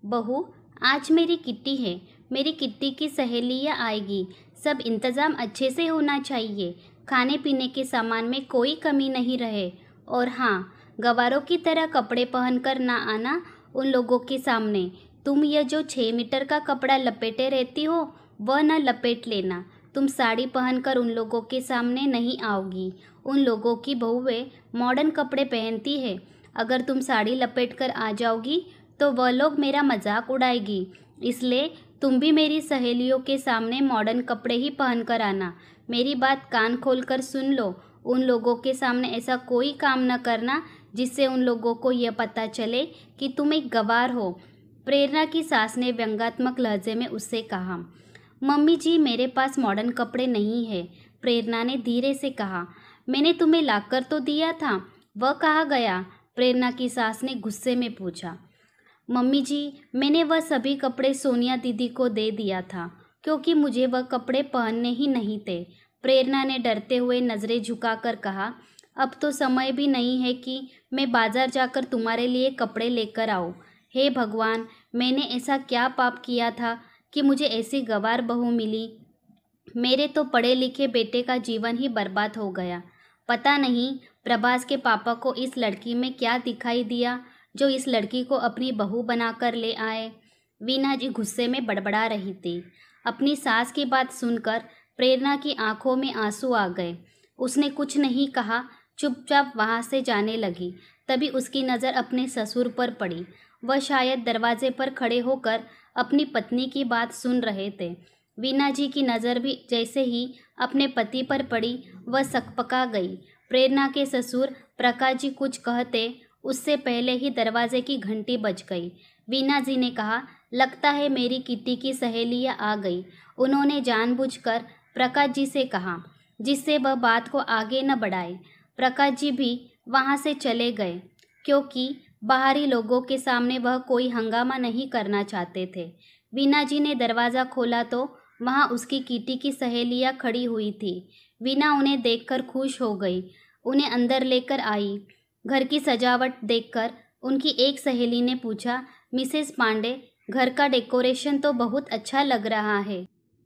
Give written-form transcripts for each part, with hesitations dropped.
बहू, आज मेरी किट्टी है। मेरी किट्टी की सहेलियाँ आएगी। सब इंतज़ाम अच्छे से होना चाहिए। खाने पीने के सामान में कोई कमी नहीं रहे। और हाँ, गवारों की तरह कपड़े पहनकर ना आना उन लोगों के सामने। तुम यह जो 6 मीटर का कपड़ा लपेटे रहती हो, वह न लपेट लेना। तुम साड़ी पहनकर उन लोगों के सामने नहीं आओगी। उन लोगों की बहुएं मॉडर्न कपड़े पहनती है। अगर तुम साड़ी लपेट कर आ जाओगी तो वह लोग मेरा मजाक उड़ाएगी। इसलिए तुम भी मेरी सहेलियों के सामने मॉडर्न कपड़े ही पहन कर आना। मेरी बात कान खोल कर सुन लो। उन लोगों के सामने ऐसा कोई काम न करना जिससे उन लोगों को यह पता चले कि तुम एक गवार हो। प्रेरणा की सास ने व्यंग्यात्मक लहजे में उससे कहा। मम्मी जी, मेरे पास मॉडर्न कपड़े नहीं है, प्रेरणा ने धीरे से कहा। मैंने तुम्हें लाकर तो दिया था, वह कहाँ गया? प्रेरणा की सास ने गुस्से में पूछा। मम्मी जी, मैंने वह सभी कपड़े सोनिया दीदी को दे दिया था क्योंकि मुझे वह कपड़े पहनने ही नहीं थे। प्रेरणा ने डरते हुए नज़रें झुकाकर कहा। अब तो समय भी नहीं है कि मैं बाजार जाकर तुम्हारे लिए कपड़े लेकर आऊँ। हे भगवान, मैंने ऐसा क्या पाप किया था कि मुझे ऐसी गवार बहू मिली। मेरे तो पढ़े लिखे बेटे का जीवन ही बर्बाद हो गया। पता नहीं प्रभास के पापा को इस लड़की में क्या दिखाई दिया जो इस लड़की को अपनी बहू बनाकर ले आए। वीना जी गुस्से में बड़बड़ा रही थी। अपनी सास की बात सुनकर प्रेरणा की आंखों में आंसू आ गए। उसने कुछ नहीं कहा, चुपचाप वहां से जाने लगी। तभी उसकी नज़र अपने ससुर पर पड़ी। वह शायद दरवाजे पर खड़े होकर अपनी पत्नी की बात सुन रहे थे। वीना जी की नज़र भी जैसे ही अपने पति पर पड़ी, वह सकपका गई। प्रेरणा के ससुर प्रकाश जी कुछ कहते उससे पहले ही दरवाजे की घंटी बज गई। वीना जी ने कहा, लगता है मेरी किट्टी की सहेलियाँ आ गई। उन्होंने जानबूझकर प्रकाश जी से कहा, जिससे वह बात को आगे न बढ़ाए। प्रकाश जी भी वहाँ से चले गए क्योंकि बाहरी लोगों के सामने वह कोई हंगामा नहीं करना चाहते थे। वीना जी ने दरवाज़ा खोला तो वहाँ उसकी किट्टी की सहेलियाँ खड़ी हुई थी। वीना उन्हें देखकर खुश हो गई, उन्हें अंदर लेकर आई। घर की सजावट देखकर उनकी एक सहेली ने पूछा, मिसेस पांडे, घर का डेकोरेशन तो बहुत अच्छा लग रहा है।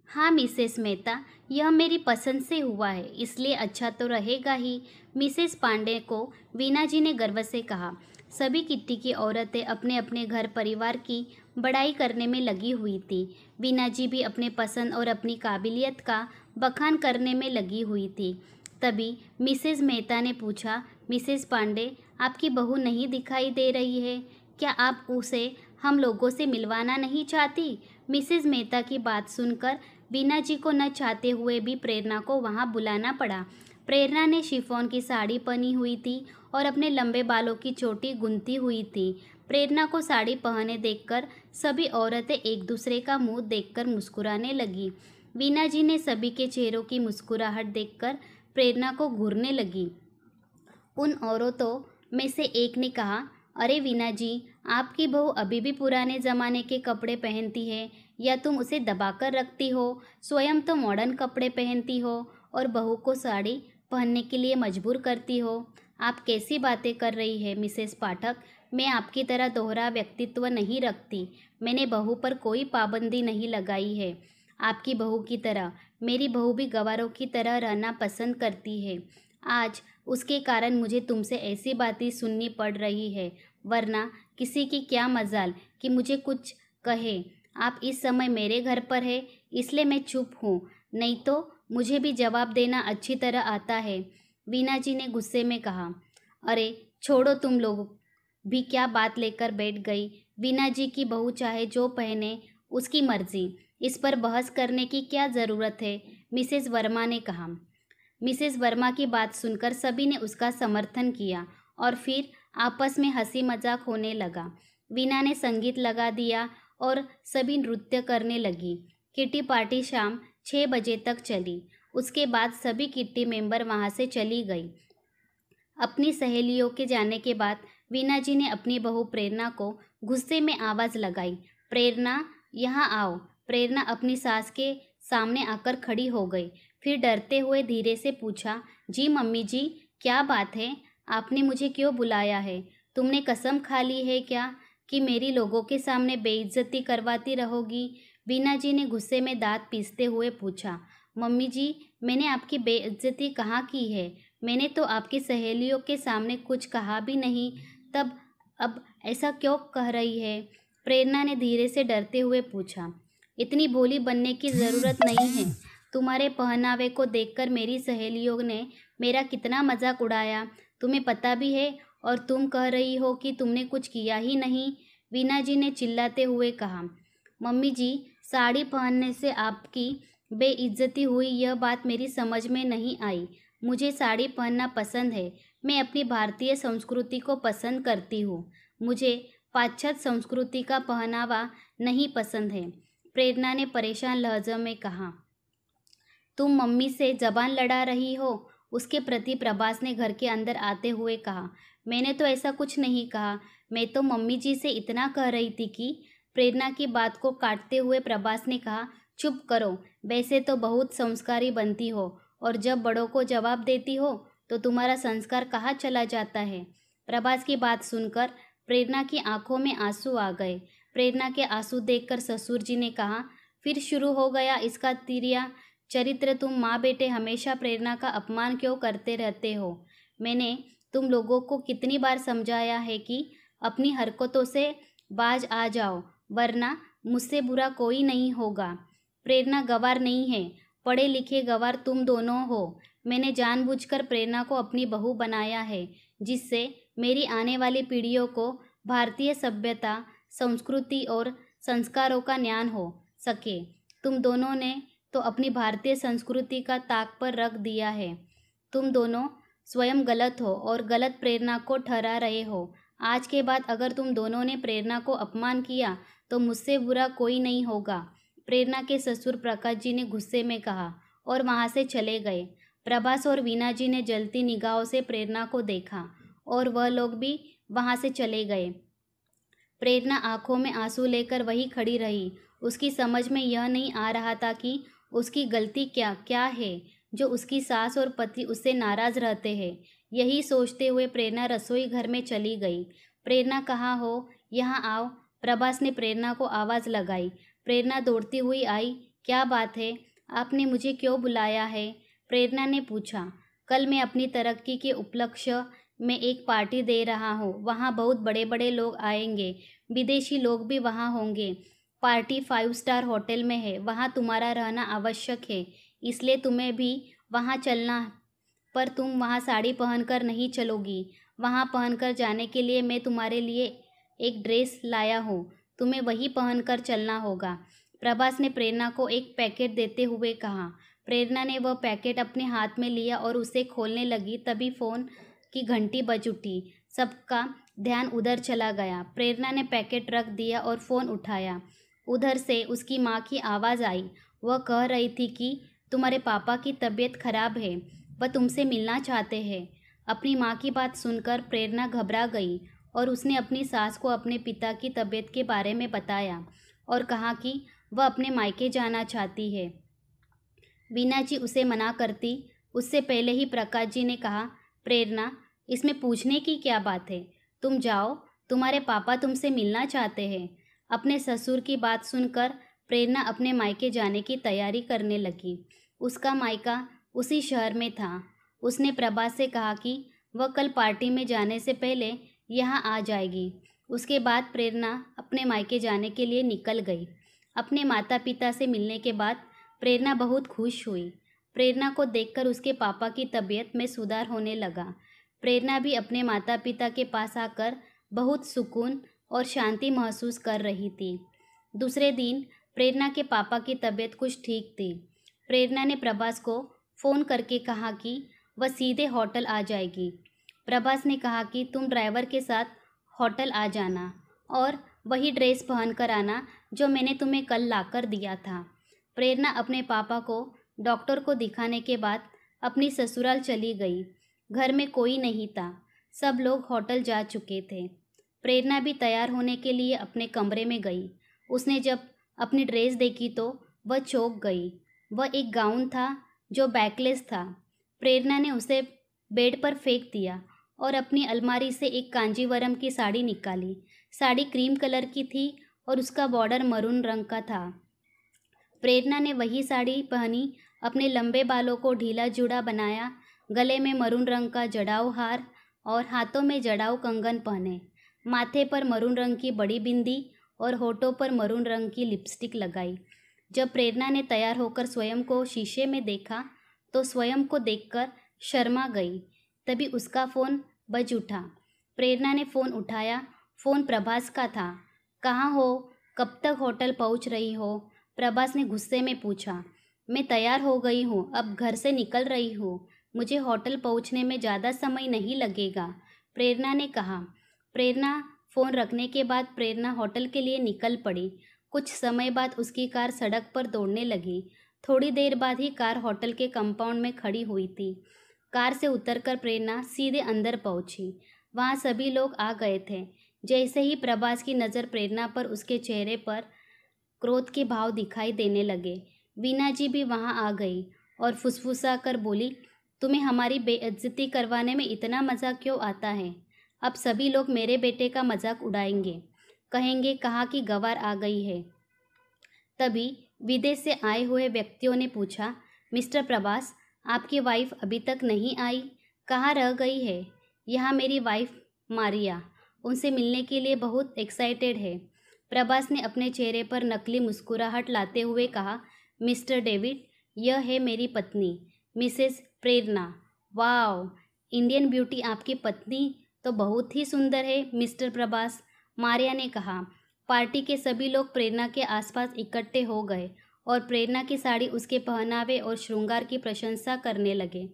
हाँ मिसेस मेहता, यह मेरी पसंद से हुआ है, इसलिए अच्छा तो रहेगा ही, मिसेस पांडे को वीना जी ने गर्व से कहा। सभी किट्टी की औरतें अपने अपने घर परिवार की बड़ाई करने में लगी हुई थी। वीना जी भी अपने पसंद और अपनी काबिलियत का बखान करने में लगी हुई थी। तभी मिसेस मेहता ने पूछा, मिसेस पांडे, आपकी बहू नहीं दिखाई दे रही है, क्या आप उसे हम लोगों से मिलवाना नहीं चाहती? मिसेस मेहता की बात सुनकर वीना जी को न चाहते हुए भी प्रेरणा को वहाँ बुलाना पड़ा। प्रेरणा ने शिफॉन की साड़ी पहनी हुई थी और अपने लंबे बालों की चोटी गुंथी हुई थी। प्रेरणा को साड़ी पहने देखकर सभी औरतें एक दूसरे का मुंह देखकर मुस्कुराने लगी। वीना जी ने सभी के चेहरों की मुस्कुराहट देखकर प्रेरणा को घूरने लगी। उन औरतों में से एक ने कहा, अरे वीना जी, आपकी बहू अभी भी पुराने ज़माने के कपड़े पहनती है या तुम उसे दबाकर रखती हो? स्वयं तो मॉडर्न कपड़े पहनती हो और बहू को साड़ी पहनने के लिए मजबूर करती हो। आप कैसी बातें कर रही है मिसेस पाठक? मैं आपकी तरह दोहरा व्यक्तित्व नहीं रखती। मैंने बहू पर कोई पाबंदी नहीं लगाई है। आपकी बहू की तरह मेरी बहू भी गवारों की तरह रहना पसंद करती है। आज उसके कारण मुझे तुमसे ऐसी बातें सुननी पड़ रही है, वरना किसी की क्या मजाल कि मुझे कुछ कहे। आप इस समय मेरे घर पर है इसलिए मैं चुप हूँ, नहीं तो मुझे भी जवाब देना अच्छी तरह आता है। वीना जी ने गुस्से में कहा। अरे छोड़ो, तुम लोग भी क्या बात लेकर बैठ गई। वीना जी की बहू चाहे जो पहने, उसकी मर्जी, इस पर बहस करने की क्या ज़रूरत है, मिसेस वर्मा ने कहा। मिसेस वर्मा की बात सुनकर सभी ने उसका समर्थन किया और फिर आपस में हंसी मजाक होने लगा। वीना ने संगीत लगा दिया और सभी नृत्य करने लगी। किट्टी पार्टी शाम 6 बजे तक चली। उसके बाद सभी किट्टी मेंबर वहां से चली गई। अपनी सहेलियों के जाने के बाद वीना जी ने अपनी बहू प्रेरणा को गुस्से में आवाज़ लगाई, प्रेरणा यहाँ आओ। प्रेरणा अपनी सास के सामने आकर खड़ी हो गई। फिर डरते हुए धीरे से पूछा, जी मम्मी जी, क्या बात है? आपने मुझे क्यों बुलाया है? तुमने कसम खा ली है क्या? कि मेरी लोगों के सामने बेइज्जती करवाती रहोगी? वीना जी ने गुस्से में दांत पीसते हुए पूछा। मम्मी जी, मैंने आपकी बेइज्जती कहाँ की है? मैंने तो आपकी सहेलियों के सामने कुछ कहा भी नहीं, तब अब ऐसा क्यों कह रही है? प्रेरणा ने धीरे से डरते हुए पूछा। इतनी भोली बनने की ज़रूरत नहीं है। तुम्हारे पहनावे को देखकर मेरी सहेलियों ने मेरा कितना मजाक उड़ाया, तुम्हें पता भी है, और तुम कह रही हो कि तुमने कुछ किया ही नहीं। वीना जी ने चिल्लाते हुए कहा। मम्मी जी, साड़ी पहनने से आपकी बेइज्जती हुई, यह बात मेरी समझ में नहीं आई। मुझे साड़ी पहनना पसंद है। मैं अपनी भारतीय संस्कृति को पसंद करती हूँ। मुझे पाश्चात्य संस्कृति का पहनावा नहीं पसंद है, प्रेरणा ने परेशान लहजे में कहा। तुम मम्मी से जबान लड़ा रही हो? उसके प्रति प्रभास ने घर के अंदर आते हुए कहा। मैंने तो ऐसा कुछ नहीं कहा। मैं तो मम्मी जी से इतना कह रही थी कि। प्रेरणा की बात को काटते हुए प्रभास ने कहा। चुप करो, वैसे तो बहुत संस्कारी बनती हो, और जब बड़ों को जवाब देती हो तो तुम्हारा संस्कार कहाँ चला जाता है? प्रभास की बात सुनकर प्रेरणा की आंखों में आंसू आ गए। प्रेरणा के आंसू देखकर ससुर जी ने कहा। फिर शुरू हो गया इसका तिरिया चरित्र। तुम माँ बेटे हमेशा प्रेरणा का अपमान क्यों करते रहते हो? मैंने तुम लोगों को कितनी बार समझाया है कि अपनी हरकतों से बाज आ जाओ, वरना मुझसे बुरा कोई नहीं होगा। प्रेरणा गंवार नहीं है, पढ़े लिखे गंवार तुम दोनों हो। मैंने जानबूझकर प्रेरणा को अपनी बहू बनाया है, जिससे मेरी आने वाली पीढ़ियों को भारतीय सभ्यता, संस्कृति और संस्कारों का ज्ञान हो सके। तुम दोनों ने तो अपनी भारतीय संस्कृति का ताक पर रख दिया है। तुम दोनों स्वयं गलत हो और गलत प्रेरणा को ठहरा रहे हो। आज के बाद अगर तुम दोनों ने प्रेरणा को अपमान किया तो मुझसे बुरा कोई नहीं होगा, प्रेरणा के ससुर प्रकाश जी ने गुस्से में कहा, और वहाँ से चले गए। प्रभास और वीना जी ने जलती निगाहों से प्रेरणा को देखा और वह लोग भी वहाँ से चले गए। प्रेरणा आंखों में आंसू लेकर वहीं खड़ी रही। उसकी समझ में यह नहीं आ रहा था कि उसकी गलती क्या क्या है जो उसकी सास और पति उससे नाराज रहते हैं। यही सोचते हुए प्रेरणा रसोई घर में चली गई। प्रेरणा कहाँ हो? यहाँ आओ, प्रभास ने प्रेरणा को आवाज़ लगाई। प्रेरणा दौड़ती हुई आई। क्या बात है? आपने मुझे क्यों बुलाया है? प्रेरणा ने पूछा। कल मैं अपनी तरक्की के उपलक्ष्य में एक पार्टी दे रहा हूँ। वहाँ बहुत बड़े बड़े लोग आएंगे, विदेशी लोग भी वहाँ होंगे। पार्टी 5 स्टार होटल में है। वहाँ तुम्हारा रहना आवश्यक है, इसलिए तुम्हें भी वहाँ चलना। पर तुम वहाँ साड़ी पहनकर नहीं चलोगी। वहाँ पहनकर जाने के लिए मैं तुम्हारे लिए एक ड्रेस लाया हूँ, तुम्हें वही पहनकर चलना होगा। प्रभास ने प्रेरणा को एक पैकेट देते हुए कहा। प्रेरणा ने वह पैकेट अपने हाथ में लिया और उसे खोलने लगी, तभी फ़ोन की घंटी बज उठी। सबका ध्यान उधर चला गया। प्रेरणा ने पैकेट रख दिया और फ़ोन उठाया। उधर से उसकी माँ की आवाज़ आई। वह कह रही थी कि तुम्हारे पापा की तबीयत खराब है, वह तुमसे मिलना चाहते हैं। अपनी माँ की बात सुनकर प्रेरणा घबरा गई और उसने अपनी सास को अपने पिता की तबीयत के बारे में बताया और कहा कि वह अपने मायके जाना चाहती है। वीना जी उसे मना करती उससे पहले ही प्रकाश जी ने कहा, प्रेरणा, इसमें पूछने की क्या बात है? तुम जाओ, तुम्हारे पापा तुमसे मिलना चाहते हैं। अपने ससुर की बात सुनकर प्रेरणा अपने मायके जाने की तैयारी करने लगी। उसका मायका उसी शहर में था। उसने प्रभास से कहा कि वह कल पार्टी में जाने से पहले यहाँ आ जाएगी। उसके बाद प्रेरणा अपने मायके जाने के लिए निकल गई। अपने माता पिता से मिलने के बाद प्रेरणा बहुत खुश हुई। प्रेरणा को देखकर उसके पापा की तबीयत में सुधार होने लगा। प्रेरणा भी अपने माता पिता के पास आकर बहुत सुकून और शांति महसूस कर रही थी। दूसरे दिन प्रेरणा के पापा की तबीयत कुछ ठीक थी। प्रेरणा ने प्रभास को फ़ोन करके कहा कि वह सीधे होटल आ जाएगी। प्रभास ने कहा कि तुम ड्राइवर के साथ होटल आ जाना और वही ड्रेस पहन कर आना जो मैंने तुम्हें कल लाकर दिया था। प्रेरणा अपने पापा को डॉक्टर को दिखाने के बाद अपनी ससुराल चली गई। घर में कोई नहीं था, सब लोग होटल जा चुके थे। प्रेरणा भी तैयार होने के लिए अपने कमरे में गई। उसने जब अपनी ड्रेस देखी तो वह चौंक गई। वह एक गाउन था जो बैकलेस था। प्रेरणा ने उसे बेड पर फेंक दिया और अपनी अलमारी से एक कांजीवरम की साड़ी निकाली। साड़ी क्रीम कलर की थी और उसका बॉर्डर मरून रंग का था। प्रेरणा ने वही साड़ी पहनी, अपने लंबे बालों को ढीला जूड़ा बनाया, गले में मरून रंग का जड़ाऊ हार और हाथों में जड़ाऊ कंगन पहने, माथे पर मरून रंग की बड़ी बिंदी और होठों पर मरून रंग की लिपस्टिक लगाई। जब प्रेरणा ने तैयार होकर स्वयं को शीशे में देखा तो स्वयं को देखकर शर्मा गई। तभी उसका फ़ोन बज उठा। प्रेरणा ने फ़ोन उठाया। फ़ोन प्रभास का था। कहाँ हो? कब तक होटल पहुँच रही हो? प्रभास ने गुस्से में पूछा। मैं तैयार हो गई हूँ, अब घर से निकल रही हूँ। मुझे होटल पहुँचने में ज़्यादा समय नहीं लगेगा, प्रेरणा ने कहा। प्रेरणा फ़ोन रखने के बाद प्रेरणा होटल के लिए निकल पड़ी। कुछ समय बाद उसकी कार सड़क पर दौड़ने लगी। थोड़ी देर बाद ही कार होटल के कंपाउंड में खड़ी हुई थी। कार से उतरकर प्रेरणा सीधे अंदर पहुंची। वहां सभी लोग आ गए थे। जैसे ही प्रभास की नज़र प्रेरणा पर, उसके चेहरे पर क्रोध के भाव दिखाई देने लगे। वीना जी भी वहां आ गई और फुसफुसा कर बोली, तुम्हें हमारी बेइज्जती करवाने में इतना मज़ा क्यों आता है? अब सभी लोग मेरे बेटे का मजाक उड़ाएंगे, कहेंगे कहाँ की गंवार आ गई है। तभी विदेश से आए हुए व्यक्तियों ने पूछा, मिस्टर प्रभास, आपकी वाइफ अभी तक नहीं आई, कहाँ रह गई है? यहाँ मेरी वाइफ मारिया उनसे मिलने के लिए बहुत एक्साइटेड है। प्रभास ने अपने चेहरे पर नकली मुस्कुराहट लाते हुए कहा, मिस्टर डेविड, यह है मेरी पत्नी मिसेस प्रेरणा। वाओ, इंडियन ब्यूटी आपकी पत्नी तो बहुत ही सुंदर है मिस्टर प्रभास, मारिया ने कहा। पार्टी के सभी लोग प्रेरणा के आसपास इकट्ठे हो गए और प्रेरणा की साड़ी, उसके पहनावे और श्रृंगार की प्रशंसा करने लगे।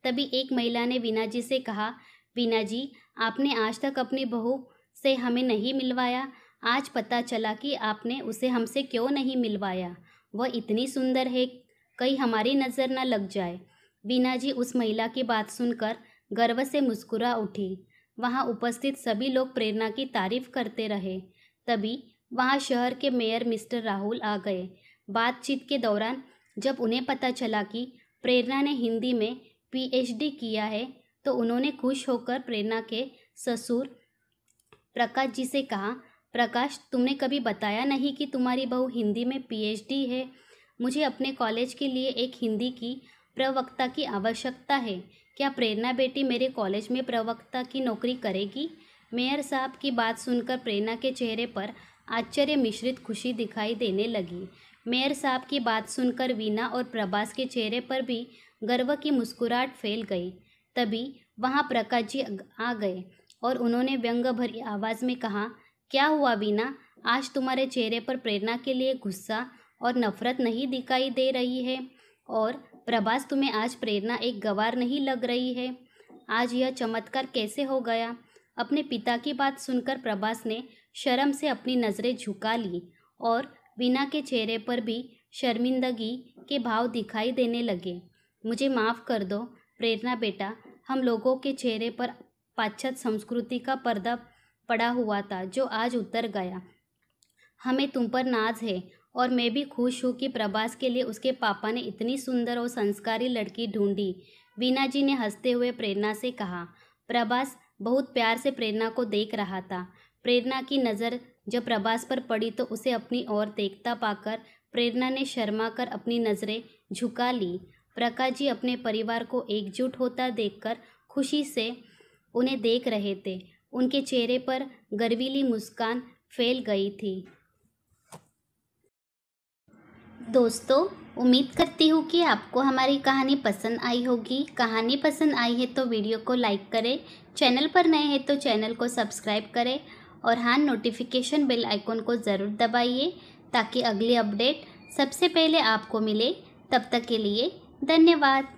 तभी एक महिला ने वीना जी से कहा, वीना जी, आपने आज तक अपनी बहू से हमें नहीं मिलवाया। आज पता चला कि आपने उसे हमसे क्यों नहीं मिलवाया। वह इतनी सुंदर है, कहीं हमारी नज़र न लग जाए। वीना जी उस महिला की बात सुनकर गर्व से मुस्कुरा उठी। वहां उपस्थित सभी लोग प्रेरणा की तारीफ करते रहे। तभी वहां शहर के मेयर मिस्टर राहुल आ गए। बातचीत के दौरान जब उन्हें पता चला कि प्रेरणा ने हिंदी में पीएचडी किया है तो उन्होंने खुश होकर प्रेरणा के ससुर प्रकाश जी से कहा, प्रकाश, तुमने कभी बताया नहीं कि तुम्हारी बहू हिंदी में पीएचडी है। मुझे अपने कॉलेज के लिए एक हिंदी की प्रवक्ता की आवश्यकता है। क्या प्रेरणा बेटी मेरे कॉलेज में प्रवक्ता की नौकरी करेगी? मेयर साहब की बात सुनकर प्रेरणा के चेहरे पर आश्चर्य मिश्रित खुशी दिखाई देने लगी। मेयर साहब की बात सुनकर वीना और प्रभास के चेहरे पर भी गर्व की मुस्कुराहट फैल गई। तभी वहां प्रकाश जी आ गए और उन्होंने व्यंग भरी आवाज़ में कहा, क्या हुआ वीना, आज तुम्हारे चेहरे पर प्रेरणा के लिए गुस्सा और नफरत नहीं दिखाई दे रही है? और प्रभास, तुम्हें आज प्रेरणा एक गंवार नहीं लग रही है? आज यह चमत्कार कैसे हो गया? अपने पिता की बात सुनकर प्रभास ने शर्म से अपनी नज़रें झुका ली और वीना के चेहरे पर भी शर्मिंदगी के भाव दिखाई देने लगे। मुझे माफ़ कर दो प्रेरणा बेटा, हम लोगों के चेहरे पर पाश्चात्य संस्कृति का पर्दा पड़ा हुआ था जो आज उतर गया। हमें तुम पर नाज है और मैं भी खुश हूँ कि प्रभास के लिए उसके पापा ने इतनी सुंदर और संस्कारी लड़की ढूंढी। वीना जी ने हंसते हुए प्रेरणा से कहा। प्रभास बहुत प्यार से प्रेरणा को देख रहा था। प्रेरणा की नज़र जब प्रभास पर पड़ी तो उसे अपनी ओर देखता पाकर प्रेरणा ने शर्मा कर अपनी नज़रें झुका ली। प्रकाश जी अपने परिवार को एकजुट होता देखकर खुशी से उन्हें देख रहे थे। उनके चेहरे पर गर्वीली मुस्कान फैल गई थी। दोस्तों, उम्मीद करती हूँ कि आपको हमारी कहानी पसंद आई होगी। कहानी पसंद आई है तो वीडियो को लाइक करें, चैनल पर नए हैं तो चैनल को सब्सक्राइब करें और हाँ, नोटिफिकेशन बेल आइकॉन को ज़रूर दबाइए ताकि अगली अपडेट सबसे पहले आपको मिले। तब तक के लिए धन्यवाद।